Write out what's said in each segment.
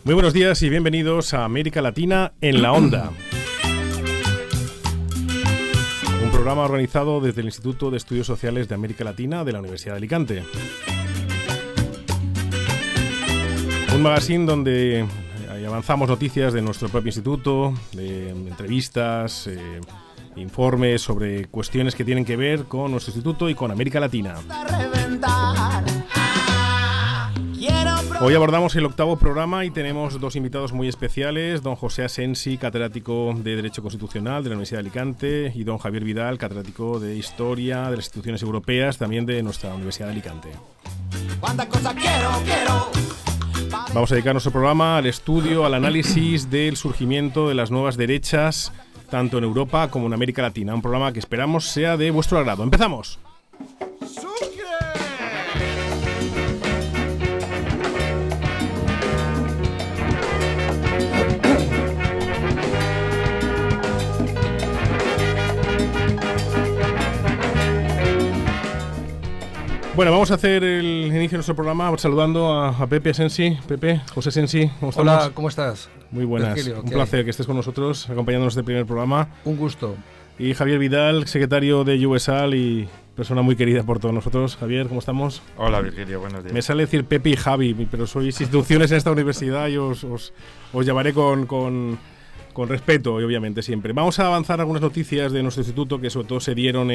Muy buenos días y bienvenidos a América Latina en la Onda. Un programa organizado desde el Instituto de Estudios Sociales de América Latina de la Universidad de Alicante. Un magazine donde avanzamos noticias de nuestro propio instituto, de entrevistas, informes sobre cuestiones que tienen que ver con nuestro instituto y con América Latina. Hoy abordamos el 8º programa y tenemos dos invitados muy especiales, don José Asensi, catedrático de Derecho Constitucional de la Universidad de Alicante, y don Javier Vidal, catedrático de Historia de las Instituciones Europeas, también de nuestra Universidad de Alicante. Vamos a dedicar nuestro programa al estudio, al análisis del surgimiento de las nuevas derechas, tanto en Europa como en América Latina. Un programa que esperamos sea de vuestro agrado. ¡Empezamos! Bueno, vamos a hacer el inicio de nuestro programa saludando a Pepe Asensi. Pepe, José Asensi, ¿cómo estamos? Hola, ¿cómo estás? Muy buenas, Virgilio, un placer que estés con nosotros, acompañándonos en este primer programa. Un gusto. Y Javier Vidal, secretario de USAL y persona muy querida por todos nosotros. Javier, ¿cómo estamos? Hola Virgilio, buenos días. Me sale decir Pepe y Javi, pero sois instituciones en esta universidad y os llamaré con respeto y obviamente siempre. Vamos a avanzar algunas noticias de nuestro instituto que sobre todo se dieron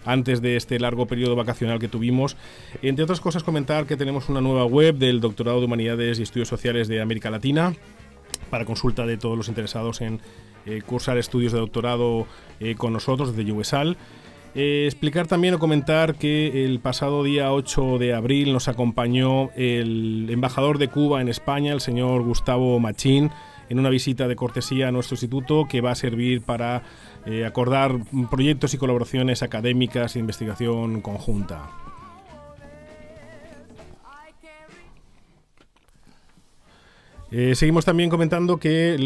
antes de este largo periodo vacacional que tuvimos. Entre otras cosas, comentar que tenemos una nueva web del Doctorado de Humanidades y Estudios Sociales de América Latina para consulta de todos los interesados en cursar estudios de doctorado con nosotros desde USAL. Explicar también o comentar que el pasado día 8 de abril nos acompañó el embajador de Cuba en España, el señor Gustavo Machín, en una visita de cortesía a nuestro instituto que va a servir para acordar proyectos y colaboraciones académicas e investigación conjunta. Seguimos también comentando que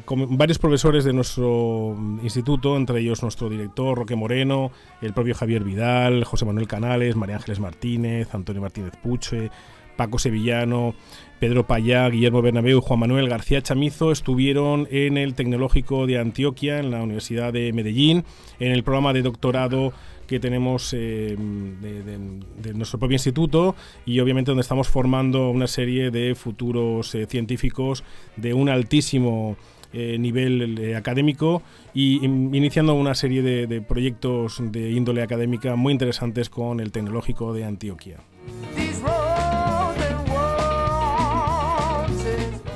varios profesores de nuestro instituto, entre ellos nuestro director Roque Moreno, el propio Javier Vidal, José Manuel Canales, María Ángeles Martínez, Antonio Martínez Puche, Paco Sevillano, Pedro Payá, Guillermo Bernabeu y Juan Manuel García Chamizo estuvieron en el Tecnológico de Antioquia, en la Universidad de Medellín, en el programa de doctorado que tenemos de nuestro propio instituto y obviamente donde estamos formando una serie de futuros científicos de un altísimo nivel académico y iniciando una serie de proyectos de índole académica muy interesantes con el Tecnológico de Antioquia.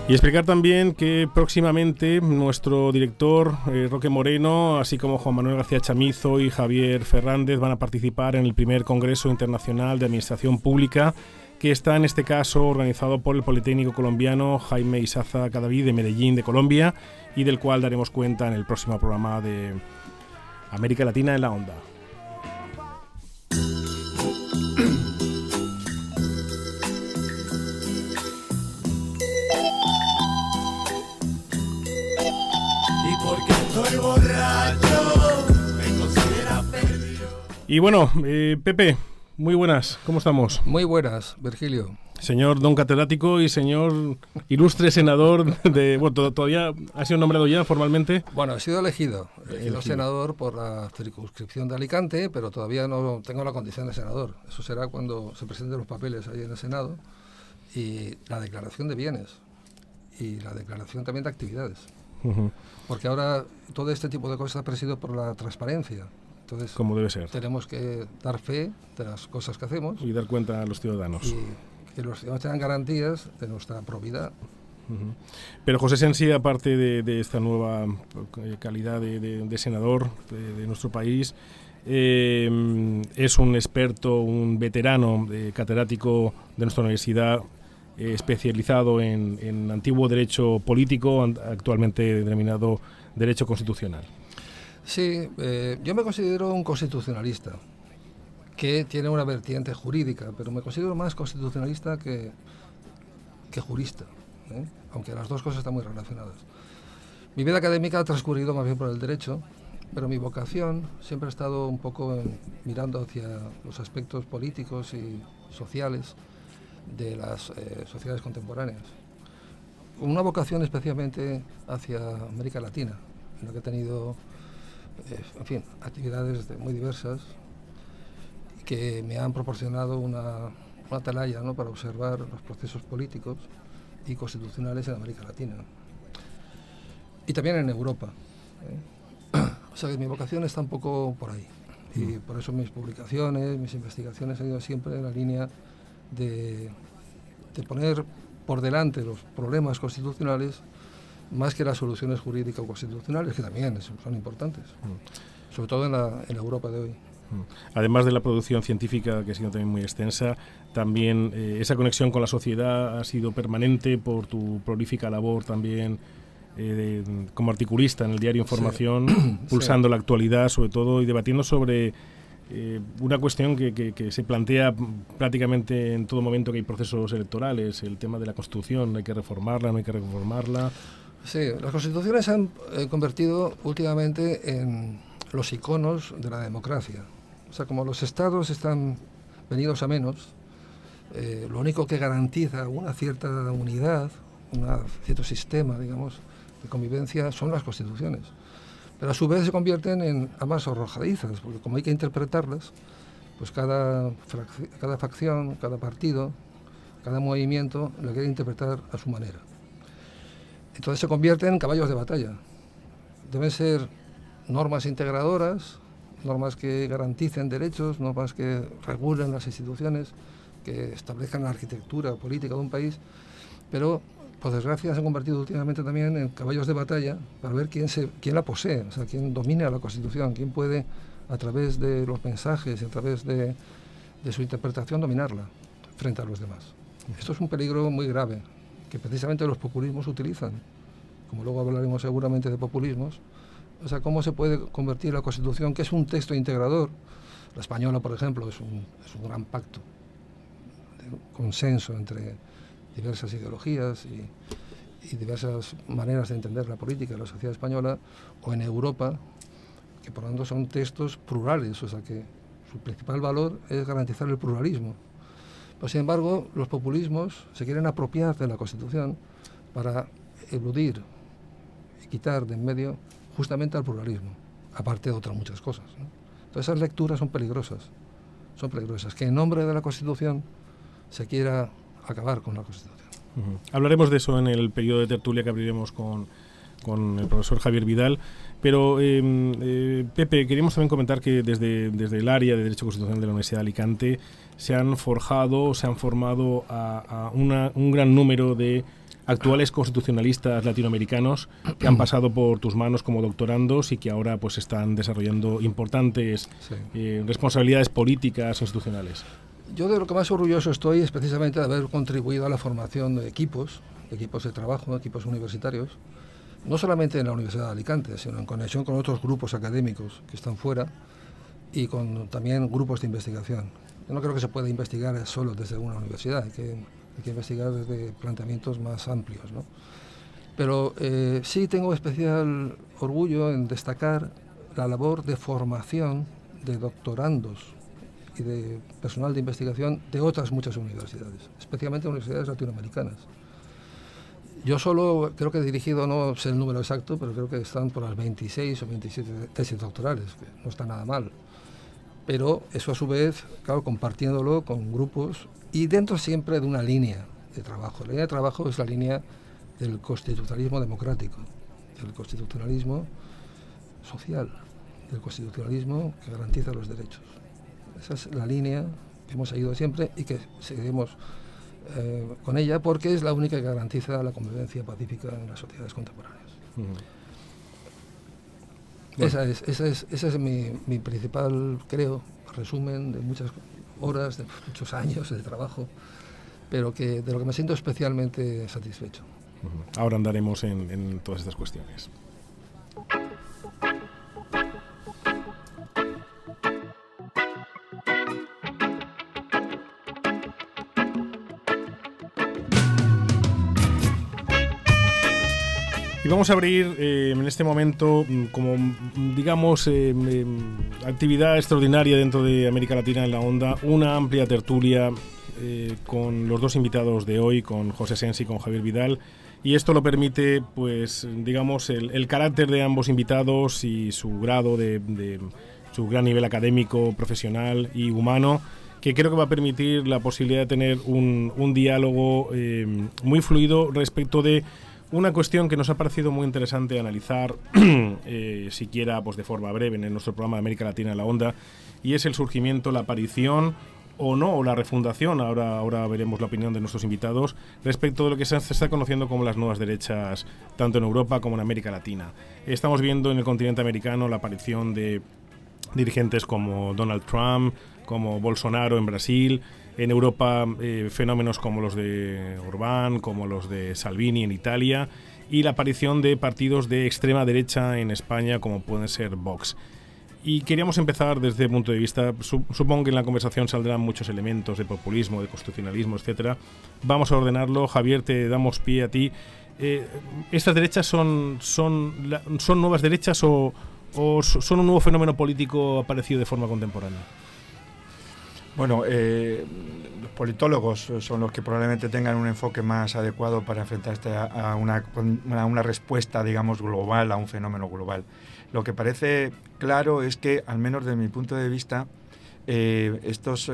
Y explicar también que próximamente nuestro director Roque Moreno, así como Juan Manuel García Chamizo y Javier Fernández van a participar en el primer Congreso Internacional de Administración Pública, que está en este caso organizado por el Politécnico Colombiano Jaime Isaza Cadaví de Medellín, de Colombia, y del cual daremos cuenta en el próximo programa de América Latina en la Onda. Estoy borracho, me considera perdido. Y bueno, Pepe, muy buenas, ¿cómo estamos? Muy buenas, Virgilio. Señor don catedrático y señor ilustre senador de... Bueno, ¿todavía ha sido nombrado ya formalmente? Bueno, he sido elegido senador por la circunscripción de Alicante, pero todavía no tengo la condición de senador. Eso será cuando se presenten los papeles ahí en el Senado y la declaración de bienes y la declaración también de actividades. Uh-huh. Porque ahora todo este tipo de cosas está presidido por la transparencia. Entonces, como debe ser. Tenemos que dar fe de las cosas que hacemos. Y dar cuenta a los ciudadanos. Y que los ciudadanos tengan garantías de nuestra probidad. Uh-huh. Pero José Asensi, aparte de esta nueva calidad de senador de nuestro país, es un experto, un veterano catedrático de nuestra universidad, especializado en antiguo derecho político, actualmente denominado derecho constitucional. Sí, yo me considero un constitucionalista que tiene una vertiente jurídica, pero me considero más constitucionalista que jurista, aunque las dos cosas están muy relacionadas. Mi vida académica ha transcurrido más bien por el derecho, pero mi vocación siempre ha estado un poco mirando hacia los aspectos políticos y sociales de las sociedades contemporáneas. con una vocación especialmente hacia América Latina, en la que he tenido, en fin, actividades muy diversas que me han proporcionado una atalaya, ¿no?, para observar los procesos políticos y constitucionales en América Latina. Y también en Europa. O sea que mi vocación está un poco por ahí. Y por eso mis publicaciones, mis investigaciones han ido siempre en la línea de poner por delante los problemas constitucionales más que las soluciones jurídicas o constitucionales, que también son importantes, sobre todo en la Europa de hoy. Además de la producción científica, que ha sido también muy extensa, también esa conexión con la sociedad ha sido permanente por tu prolífica labor también como articulista en el diario Información, sí. Pulsando sí. La actualidad sobre todo y debatiendo sobre una cuestión que se plantea prácticamente en todo momento que hay procesos electorales, el tema de la Constitución, hay que reformarla, no hay que reformarla. Sí, las constituciones se han convertido últimamente en los iconos de la democracia. O sea, como los estados están venidos a menos, lo único que garantiza una cierta unidad, un cierto sistema, digamos, de convivencia son las constituciones. Pero a su vez se convierten en armas arrojadizas, porque como hay que interpretarlas, pues cada facción, cada partido, cada movimiento la quiere interpretar a su manera. Entonces se convierten en caballos de batalla. Deben ser normas integradoras, normas que garanticen derechos, normas que regulen las instituciones, que establezcan la arquitectura política de un país, pero por desgracia se han convertido últimamente también en caballos de batalla para ver quién la posee, o sea, quién domina la Constitución, quién puede a través de los mensajes, a través de su interpretación dominarla frente a los demás. Esto es un peligro muy grave que precisamente los populismos utilizan, como luego hablaremos seguramente de populismos. O sea, cómo se puede convertir la Constitución, que es un texto integrador. La española, por ejemplo, es un gran pacto, de consenso entre diversas ideologías y diversas maneras de entender la política de la sociedad española, o en Europa, que por lo tanto son textos plurales, o sea que su principal valor es garantizar el pluralismo. Pero, sin embargo, los populismos se quieren apropiar de la Constitución para eludir y quitar de en medio justamente al pluralismo, aparte de otras muchas cosas, ¿no? Entonces esas lecturas son peligrosas, que en nombre de la Constitución se quiera acabar con la Constitución. Hablaremos de eso en el periodo de tertulia que abriremos con el profesor Javier Vidal, pero Pepe, queríamos también comentar que desde el área de Derecho Constitucional de la Universidad de Alicante se han formado a un gran número de actuales constitucionalistas latinoamericanos que han pasado por tus manos como doctorandos y que ahora pues están desarrollando importantes responsabilidades políticas institucionales. Yo de lo que más orgulloso estoy es precisamente de haber contribuido a la formación de equipos de trabajo, equipos universitarios, no solamente en la Universidad de Alicante, sino en conexión con otros grupos académicos que están fuera y con también grupos de investigación. Yo no creo que se pueda investigar solo desde una universidad, hay que investigar desde planteamientos más amplios, ¿no? Pero sí tengo especial orgullo en destacar la labor de formación de doctorandos y de personal de investigación de otras muchas universidades, especialmente universidades latinoamericanas. Yo solo creo que he dirigido, no sé el número exacto, pero creo que están por las 26 o 27 tesis doctorales, que no está nada mal. Pero eso a su vez, claro, compartiéndolo con grupos y dentro siempre de una línea de trabajo. La línea de trabajo es la línea del constitucionalismo democrático, del constitucionalismo social, del constitucionalismo que garantiza los derechos. Esa es la línea que hemos seguido siempre y que seguiremos con ella porque es la única que garantiza la convivencia pacífica en las sociedades contemporáneas. Bueno. Esa es mi principal, creo, resumen de muchas horas, de muchos años de trabajo, pero de lo que me siento especialmente satisfecho. Ahora andaremos en todas estas cuestiones. Y vamos a abrir en este momento como, digamos, actividad extraordinaria dentro de América Latina en la Onda, una amplia tertulia con los dos invitados de hoy, con José Sensi y con Javier Vidal, y esto lo permite, pues, digamos, el carácter de ambos invitados y su grado de su gran nivel académico, profesional y humano, que creo que va a permitir la posibilidad de tener un diálogo muy fluido respecto de una cuestión que nos ha parecido muy interesante analizar, siquiera pues de forma breve, en nuestro programa de América Latina en la Onda, y es el surgimiento, la aparición o no, o la refundación, ahora veremos la opinión de nuestros invitados, respecto de lo que se está conociendo como las nuevas derechas, tanto en Europa como en América Latina. Estamos viendo en el continente americano la aparición de dirigentes como Donald Trump, como Bolsonaro en Brasil, en Europa fenómenos como los de Orbán, como los de Salvini en Italia, y la aparición de partidos de extrema derecha en España como pueden ser Vox. Y queríamos empezar desde el punto de vista, supongo que en la conversación saldrán muchos elementos de populismo, de constitucionalismo, etcétera. Vamos a ordenarlo. Javier, te damos pie a ti. ¿Estas derechas son nuevas derechas o son un nuevo fenómeno político aparecido de forma contemporánea? Bueno, los politólogos son los que probablemente tengan un enfoque más adecuado para enfrentarse a una respuesta, digamos, global, a un fenómeno global. Lo que parece claro es que, al menos desde mi punto de vista, estos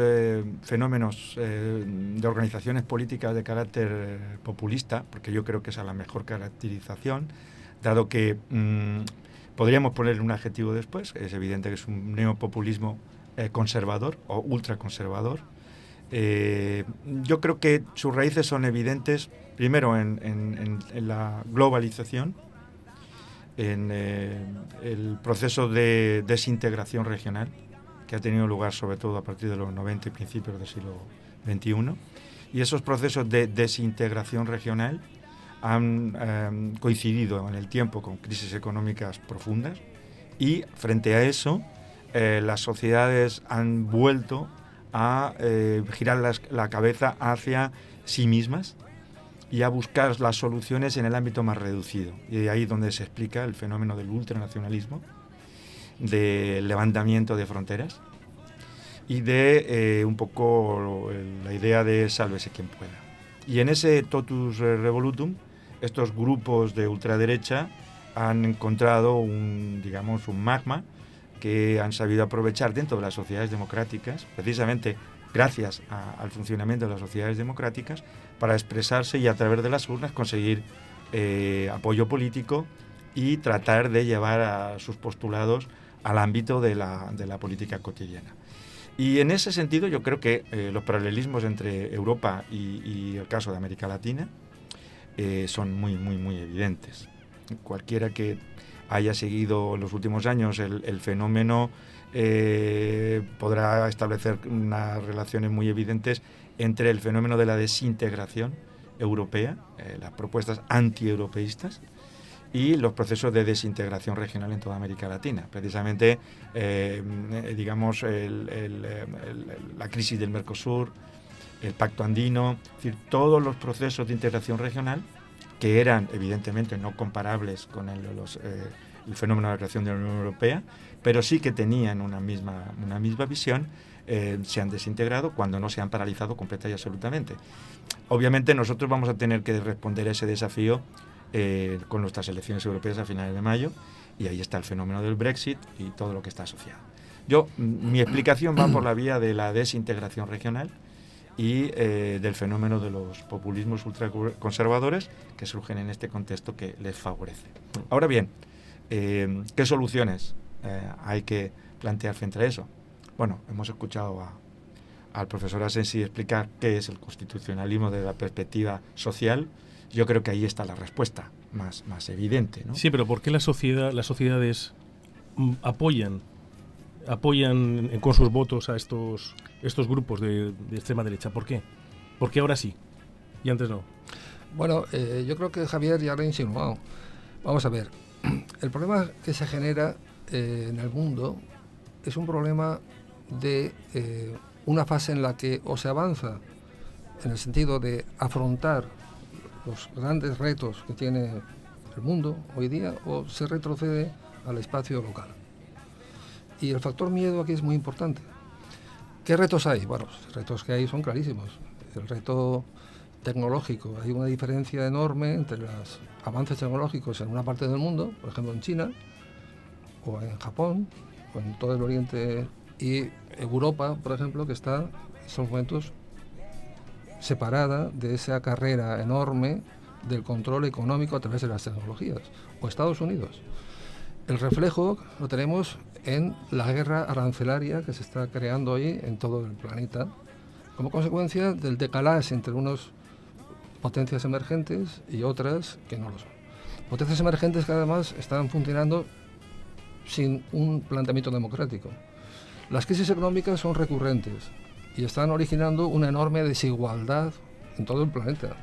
fenómenos de organizaciones políticas de carácter populista, porque yo creo que esa es la mejor caracterización, dado que podríamos ponerle un adjetivo después, es evidente que es un neopopulismo conservador o ultraconservador. Yo creo que sus raíces son evidentes, primero en la globalización, en el proceso de desintegración regional que ha tenido lugar sobre todo a partir de los 90 y principios del siglo XXI, y esos procesos de desintegración regional han coincidido en el tiempo con crisis económicas profundas, y frente a eso las sociedades han vuelto a girar la cabeza hacia sí mismas y a buscar las soluciones en el ámbito más reducido. Y de ahí donde se explica el fenómeno del ultranacionalismo, del levantamiento de fronteras y de un poco la idea de sálvese quien pueda. Y en ese totus revolutum, estos grupos de ultraderecha han encontrado un magma que han sabido aprovechar dentro de las sociedades democráticas, precisamente gracias al funcionamiento de las sociedades democráticas, para expresarse y a través de las urnas conseguir apoyo político y tratar de llevar a sus postulados al ámbito de la política cotidiana. Y en ese sentido yo creo que los paralelismos entre Europa y el caso de América Latina son muy, muy, muy evidentes. Cualquiera que haya seguido en los últimos años el fenómeno podrá establecer unas relaciones muy evidentes entre el fenómeno de la desintegración europea, las propuestas anti-europeístas, y los procesos de desintegración regional en toda América Latina. Precisamente, la crisis del Mercosur, el Pacto Andino, es decir, todos los procesos de integración regional que eran evidentemente no comparables con el fenómeno de la creación de la Unión Europea, pero sí que tenían una misma visión, se han desintegrado cuando no se han paralizado completa y absolutamente. Obviamente nosotros vamos a tener que responder a ese desafío con nuestras elecciones europeas a finales de mayo, y ahí está el fenómeno del Brexit y todo lo que está asociado. Mi explicación va por la vía de la desintegración regional y del fenómeno de los populismos ultraconservadores que surgen en este contexto que les favorece. Ahora bien, ¿qué soluciones hay que plantear frente a eso? Bueno, hemos escuchado al profesor Asensi explicar qué es el constitucionalismo desde la perspectiva social. Yo creo que ahí está la respuesta más evidente, ¿no? Sí, pero ¿por qué las sociedades apoyan con sus votos a estos grupos de extrema derecha? ¿Por qué? ¿Por qué ahora sí y antes no? Bueno, yo creo que Javier ya lo ha insinuado. Vamos a ver, el problema que se genera en el mundo es un problema de una fase en la que o se avanza en el sentido de afrontar los grandes retos que tiene el mundo hoy día, o se retrocede al espacio local. Y el factor miedo aquí es muy importante. ¿Qué retos hay? Bueno, los retos que hay son clarísimos. el reto tecnológico. Hay una diferencia enorme entre los avances tecnológicos en una parte del mundo, por ejemplo en China, o en Japón, o en todo el Oriente, y Europa, por ejemplo, que está en estos momentos separada de esa carrera enorme del control económico a través de las tecnologías, o Estados Unidos. El reflejo lo tenemos en la guerra arancelaria que se está creando hoy en todo el planeta, como consecuencia del decalaje entre unas potencias emergentes y otras que no lo son. Potencias emergentes que además están funcionando sin un planteamiento democrático. Las crisis económicas son recurrentes y están originando una enorme desigualdad en todo el planeta.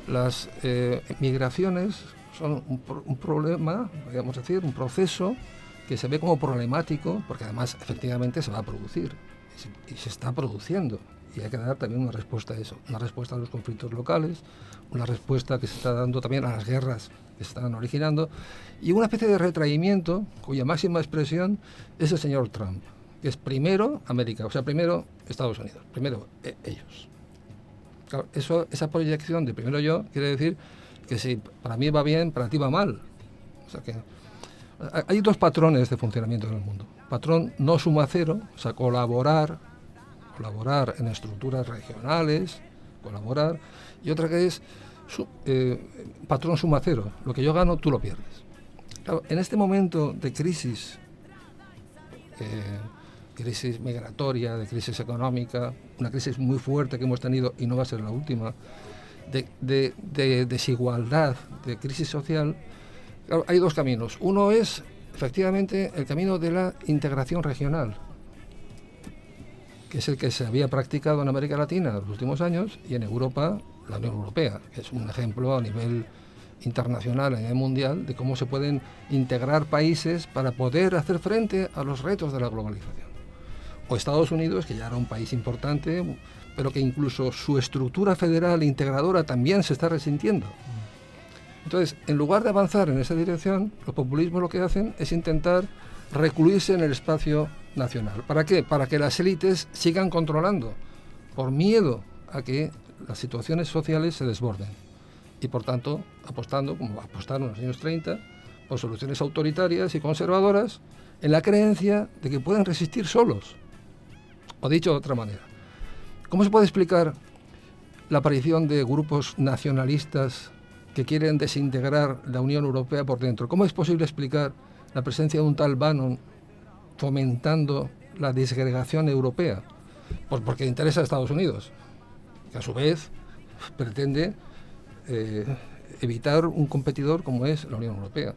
Las migraciones son un problema, podríamos decir, un proceso que se ve como problemático, porque además efectivamente se va a producir y se está produciendo. Y hay que dar también una respuesta a eso, una respuesta a los conflictos locales, una respuesta que se está dando también a las guerras que se están originando, y una especie de retraimiento cuya máxima expresión es el señor Trump, que es primero América, o sea, primero Estados Unidos, primero ellos. Claro, esa proyección de primero yo quiere decir que si para mí va bien, para ti va mal. O sea que hay dos patrones de funcionamiento en el mundo. Patrón no suma cero, o sea, colaborar en estructuras regionales, colaborar, y otra que es patrón suma cero, lo que yo gano, tú lo pierdes. Claro, en este momento de crisis migratoria, de crisis económica, una crisis muy fuerte que hemos tenido y no va a ser la última, de desigualdad, de crisis social, claro, hay dos caminos. Uno es, efectivamente, el camino de la integración regional, que es el que se había practicado en América Latina en los últimos años y en Europa, la Unión Europea, que es un ejemplo a nivel internacional, a nivel mundial, de cómo se pueden integrar países para poder hacer frente a los retos de la globalización. O Estados Unidos, que ya era un país importante, pero que incluso su estructura federal integradora también se está resintiendo. Entonces, en lugar de avanzar en esa dirección, los populismos lo que hacen es intentar recluirse en el espacio nacional. ¿Para qué? Para que las élites sigan controlando, por miedo a que las situaciones sociales se desborden. Y por tanto, apostando, como apostaron en los años 30, por soluciones autoritarias y conservadoras, en la creencia de que pueden resistir solos. O dicho de otra manera, ¿cómo se puede explicar la aparición de grupos nacionalistas que quieren desintegrar la Unión Europea por dentro? ¿Cómo es posible explicar la presencia de un tal Bannon fomentando la disgregación europea? Pues porque interesa a Estados Unidos, que a su vez pretende evitar un competidor como es la Unión Europea.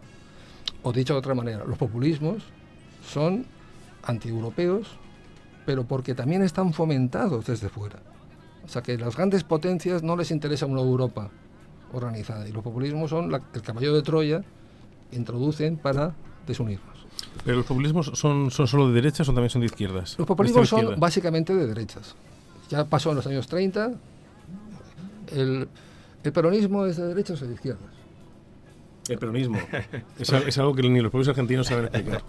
O dicho de otra manera, los populismos son antieuropeos, pero porque también están fomentados desde fuera. O sea que a las grandes potencias no les interesa una Europa organizada, y los populismos son el caballo de Troya que introducen para desunirnos. ¿Pero los populismos son solo de derechas o también son de izquierdas? Los populismos son básicamente de derechas. Ya pasó en los años 30. ¿El peronismo es de derechas o de izquierdas? El peronismo. es algo que ni los propios argentinos saben explicar.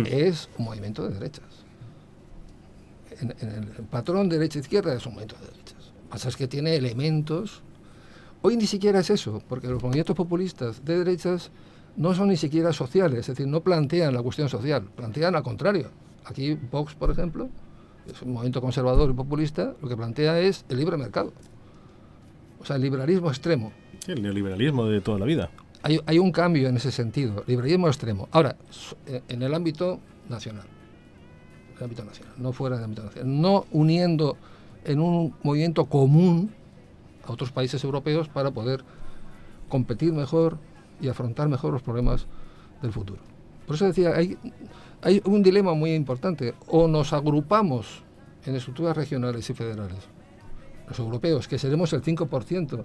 Es un movimiento de derechas. En el patrón derecha-izquierda es un movimiento de derechas. Lo que pasa es que tiene elementos. Hoy ni siquiera es eso, porque los movimientos populistas de derechas no son ni siquiera sociales, es decir, no plantean la cuestión social, plantean al contrario. Aquí Vox, por ejemplo, es un movimiento conservador y populista, lo que plantea es el libre mercado. O sea, el liberalismo extremo. Sí, el neoliberalismo de toda la vida. Hay un cambio en ese sentido, liberalismo extremo. Ahora, en el ámbito nacional. El ámbito nacional, no fuera del ámbito nacional. No uniendo en un movimiento común a otros países europeos para poder competir mejor y afrontar mejor los problemas del futuro. Por eso decía, hay un dilema muy importante. O nos agrupamos en estructuras regionales y federales, los europeos, que seremos el 5%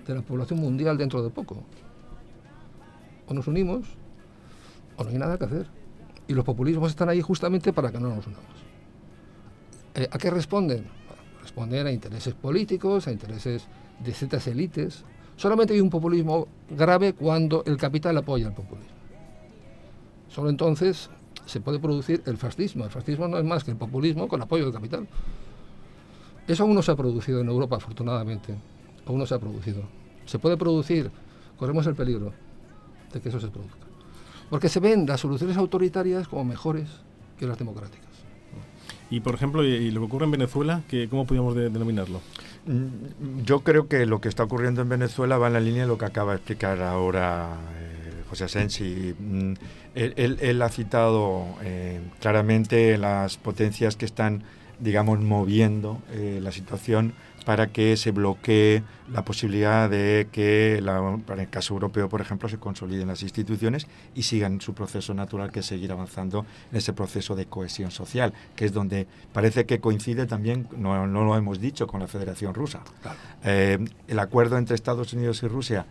de la población mundial dentro de poco. O nos unimos, o no hay nada que hacer. Y los populismos están ahí justamente para que no nos unamos. ¿A qué responden? Bueno, responden a intereses políticos, a intereses de ciertas élites. Solamente hay un populismo grave cuando el capital apoya el populismo. Solo entonces se puede producir el fascismo. El fascismo no es más que el populismo con apoyo del capital. Eso aún no se ha producido en Europa, afortunadamente. Aún no se ha producido. Se puede producir, corremos el peligro de que eso se produzca. Porque se ven las soluciones autoritarias como mejores que las democráticas. Y, por ejemplo, y lo que ocurre en Venezuela, ¿cómo podríamos denominarlo? Yo creo que lo que está ocurriendo en Venezuela va en la línea de lo que acaba de explicar ahora José Asensi. Él ha citado claramente las potencias que están, digamos, moviendo la situación para que se bloquee la posibilidad de que, para el caso europeo, por ejemplo, se consoliden las instituciones y sigan su proceso natural, que es seguir avanzando en ese proceso de cohesión social, que es donde parece que coincide también, no lo hemos dicho, con la Federación Rusa. Claro. El acuerdo entre Estados Unidos y Rusia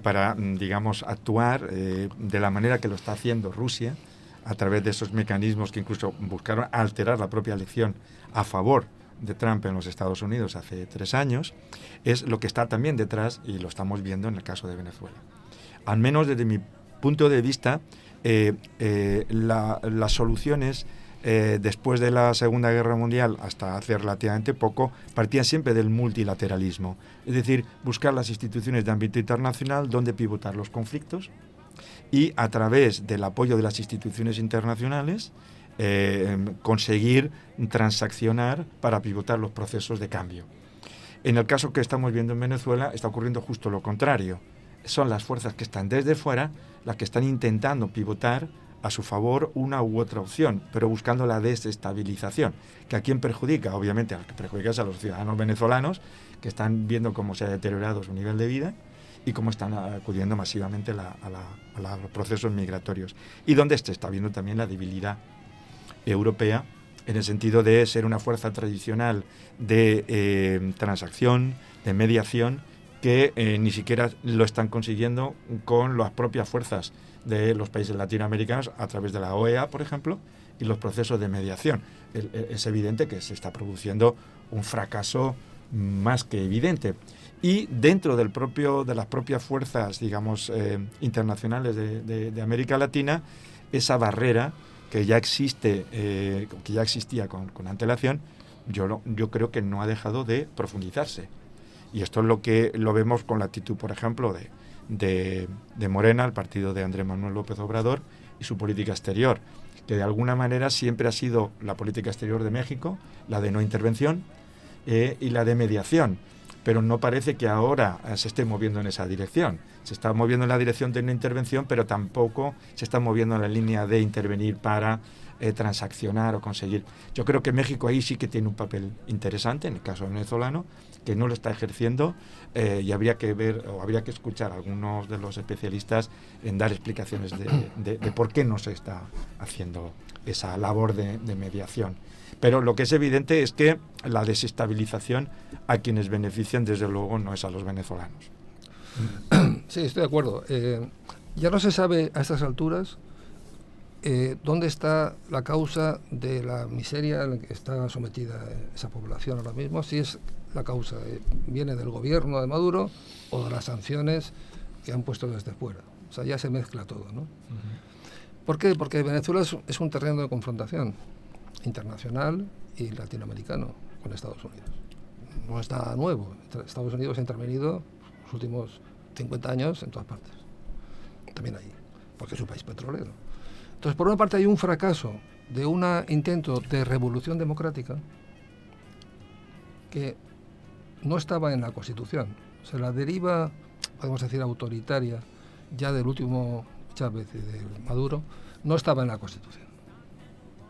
para, digamos, actuar de la manera que lo está haciendo Rusia, a través de esos mecanismos que incluso buscaron alterar la propia elección a favor de Trump en los Estados Unidos hace 3 años, es lo que está también detrás, y lo estamos viendo en el caso de Venezuela. Al menos desde mi punto de vista, las soluciones después de la Segunda Guerra Mundial hasta hace relativamente poco partían siempre del multilateralismo, es decir, buscar las instituciones de ámbito internacional donde pivotar los conflictos y, a través del apoyo de las instituciones internacionales, conseguir transaccionar para pivotar los procesos de cambio. En el caso que estamos viendo en Venezuela está ocurriendo justo lo contrario. Son las fuerzas que están desde fuera las que están intentando pivotar a su favor una u otra opción, pero buscando la desestabilización. ¿Que a quién perjudica? Obviamente al que perjudica es a los ciudadanos venezolanos, que están viendo cómo se ha deteriorado su nivel de vida y cómo están acudiendo masivamente a los procesos migratorios. Y donde se está viendo también la debilidad europea, en el sentido de ser una fuerza tradicional de transacción, de mediación, que ni siquiera lo están consiguiendo con las propias fuerzas de los países latinoamericanos a través de la OEA, por ejemplo, y los procesos de mediación. Es evidente que se está produciendo un fracaso más que evidente. Y dentro de las propias fuerzas, digamos, internacionales de América Latina, esa barrera que ya existe, que ya existía con antelación, yo creo que no ha dejado de profundizarse. Y esto es lo que lo vemos con la actitud, por ejemplo, de Morena, el partido de Andrés Manuel López Obrador, y su política exterior, que de alguna manera siempre ha sido la política exterior de México, la de no intervención y la de mediación. Pero no parece que ahora se esté moviendo en esa dirección. Se está moviendo en la dirección de una intervención, pero tampoco se está moviendo en la línea de intervenir para transaccionar o conseguir. Yo creo que México ahí sí que tiene un papel interesante, en el caso venezolano, que no lo está ejerciendo, y habría que ver o habría que escuchar a algunos de los especialistas en dar explicaciones de por qué no se está haciendo esa labor de mediación. Pero lo que es evidente es que la desestabilización a quienes benefician, desde luego, no es a los venezolanos. Sí, estoy de acuerdo. Ya no se sabe a estas alturas dónde está la causa de la miseria en la que está sometida esa población ahora mismo, si es la causa viene del gobierno de Maduro o de las sanciones que han puesto desde fuera. O sea, ya se mezcla todo, ¿no? Uh-huh. ¿Por qué? Porque Venezuela es un terreno de confrontación internacional y latinoamericano con Estados Unidos. No es nada nuevo. Estados Unidos ha intervenido los últimos 50 años en todas partes. También ahí, porque es un país petrolero. Entonces, por una parte hay un fracaso de un intento de revolución democrática que no estaba en la Constitución. O sea, la deriva, podemos decir, autoritaria, ya del último Chávez y de Maduro, no estaba en la Constitución.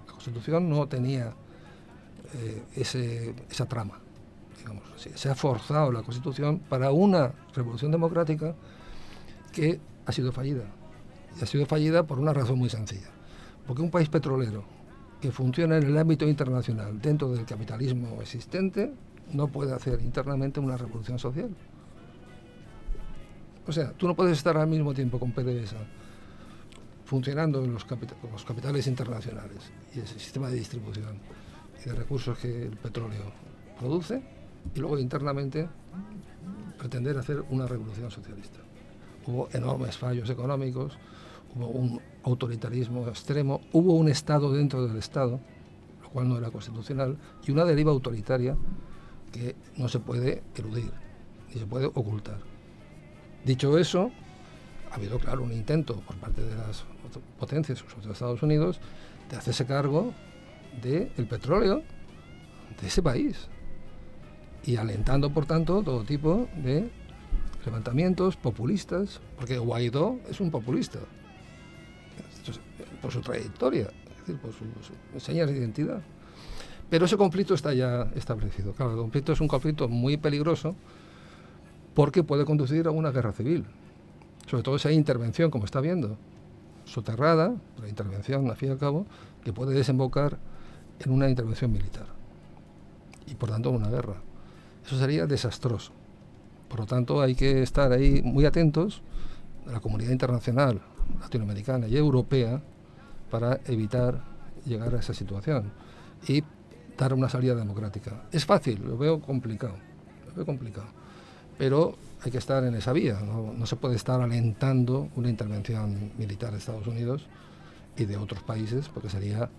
La Constitución no tenía esa trama, digamos así. Se ha forzado la Constitución para una revolución democrática que ha sido fallida. Y ha sido fallida por una razón muy sencilla. Porque un país petrolero que funciona en el ámbito internacional dentro del capitalismo existente no puede hacer internamente una revolución social. O sea, tú no puedes estar al mismo tiempo con PDVSA funcionando en los capitales internacionales y ese sistema de distribución y de recursos que el petróleo produce y luego internamente pretender hacer una revolución socialista. Hubo enormes fallos económicos, hubo un autoritarismo extremo, hubo un Estado dentro del Estado, lo cual no era constitucional, y una deriva autoritaria que no se puede eludir, ni se puede ocultar. Dicho eso, ha habido, claro, un intento por parte de las potencias, sobre todo Estados Unidos, de hacerse cargo del petróleo de ese país y alentando, por tanto, todo tipo de levantamientos populistas, porque Guaidó es un populista por su trayectoria, es decir, por sus señas de identidad. Pero ese conflicto está ya establecido. Claro, el conflicto es un conflicto muy peligroso porque puede conducir a una guerra civil. Sobre todo si hay intervención, como está viendo, soterrada, la intervención, al fin y al cabo, que puede desembocar en una intervención militar. Y por tanto, una guerra. Eso sería desastroso. Por lo tanto, hay que estar ahí muy atentos a la comunidad internacional, latinoamericana y europea, para evitar llegar a esa situación y dar una salida democrática. Es fácil, lo veo complicado, pero hay que estar en esa vía, no se puede estar alentando una intervención militar de Estados Unidos y de otros países, porque sería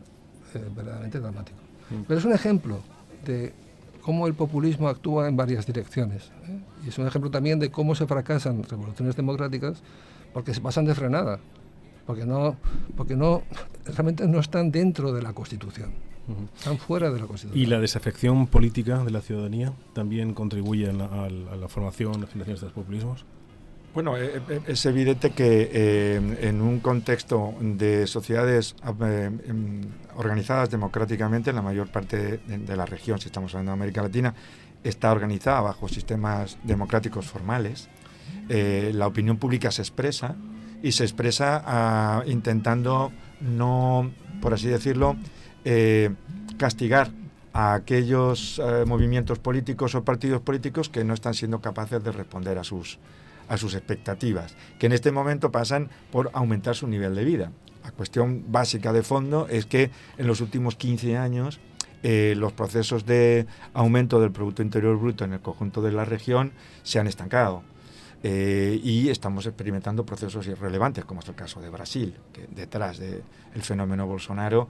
verdaderamente dramático. Pero es un ejemplo de cómo el populismo actúa en varias direcciones, ¿eh? Y es un ejemplo también de cómo se fracasan revoluciones democráticas porque se pasan de frenada, porque realmente no están dentro de la Constitución, están fuera de la Constitución. ¿Y la desafección política de la ciudadanía también contribuye a la formación, la generación de estos populismos? Bueno, es evidente que en un contexto de sociedades organizadas democráticamente, la mayor parte de la región, si estamos hablando de América Latina, está organizada bajo sistemas democráticos formales. La opinión pública se expresa y se expresa intentando no, por así decirlo, castigar a aquellos movimientos políticos o partidos políticos que no están siendo capaces de responder a sus expectativas, que en este momento pasan por aumentar su nivel de vida. La cuestión básica de fondo es que en los últimos 15 años los procesos de aumento del Producto Interior Bruto en el conjunto de la región se han estancado. Y estamos experimentando procesos irrelevantes, como es el caso de Brasil, que detrás del fenómeno Bolsonaro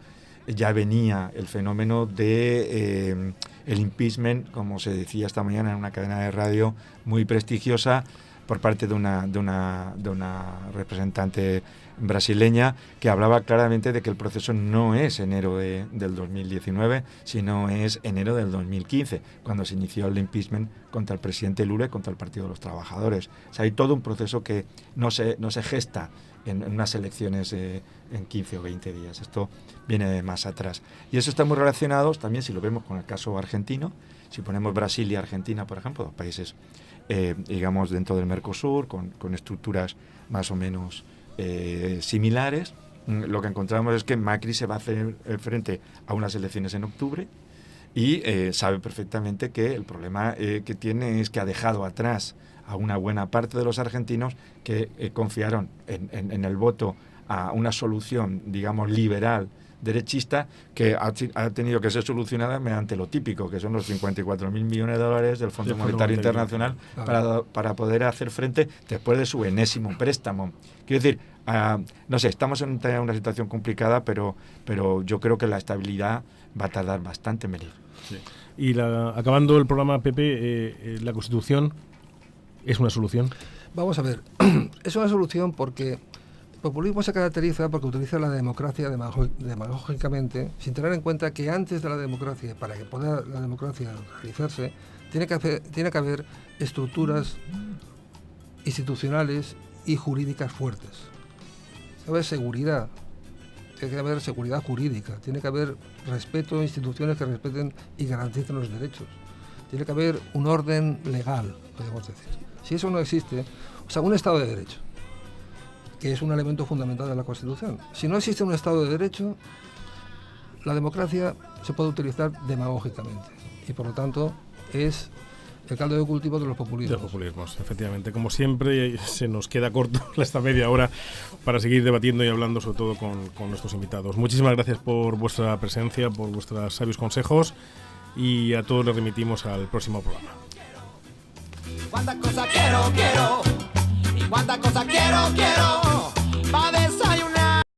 ya venía el fenómeno de el impeachment, como se decía esta mañana en una cadena de radio muy prestigiosa, por parte de una representante brasileña, que hablaba claramente de que el proceso no es enero del 2019, sino es enero del 2015, cuando se inició el impeachment contra el presidente Lula y contra el Partido de los Trabajadores. O sea, hay todo un proceso que no se gesta en unas elecciones en 15 o 20 días. Esto viene de más atrás. Y eso está muy relacionado también, si lo vemos con el caso argentino, si ponemos Brasil y Argentina, por ejemplo, dos países digamos dentro del Mercosur, con estructuras más o menos similares, lo que encontramos es que Macri se va a hacer frente a unas elecciones en octubre y sabe perfectamente que el problema que tiene es que ha dejado atrás a una buena parte de los argentinos que confiaron en el voto a una solución, digamos, liberal, derechista, que ha tenido que ser solucionada mediante lo típico, que son los 54.000 millones de dólares del Fondo Monetario Internacional para poder hacer frente después de su enésimo préstamo. Quiero decir, no sé, estamos en una situación complicada, pero yo creo que la estabilidad va a tardar bastante en venir. Sí. Y acabando el programa, Pepe, ¿la Constitución es una solución? Vamos a ver, es una solución porque el populismo se caracteriza porque utiliza la democracia demagógicamente, sin tener en cuenta que antes de la democracia, para que pueda la democracia realizarse, tiene que haber estructuras institucionales y jurídicas fuertes. Tiene que haber seguridad, tiene que haber seguridad jurídica, tiene que haber respeto a instituciones que respeten y garanticen los derechos. Tiene que haber un orden legal, podemos decir. Si eso no existe, o sea, un Estado de Derecho, que es un elemento fundamental de la Constitución. Si no existe un Estado de Derecho, la democracia se puede utilizar demagógicamente y, por lo tanto, es el caldo de cultivo de los populismos. De los populismos, efectivamente. Como siempre, se nos queda corto esta media hora para seguir debatiendo y hablando, sobre todo con nuestros invitados. Muchísimas gracias por vuestra presencia, por vuestros sabios consejos, y a todos les remitimos al próximo programa. Cuántas cosas quiero, y cuántas cosas quiero, para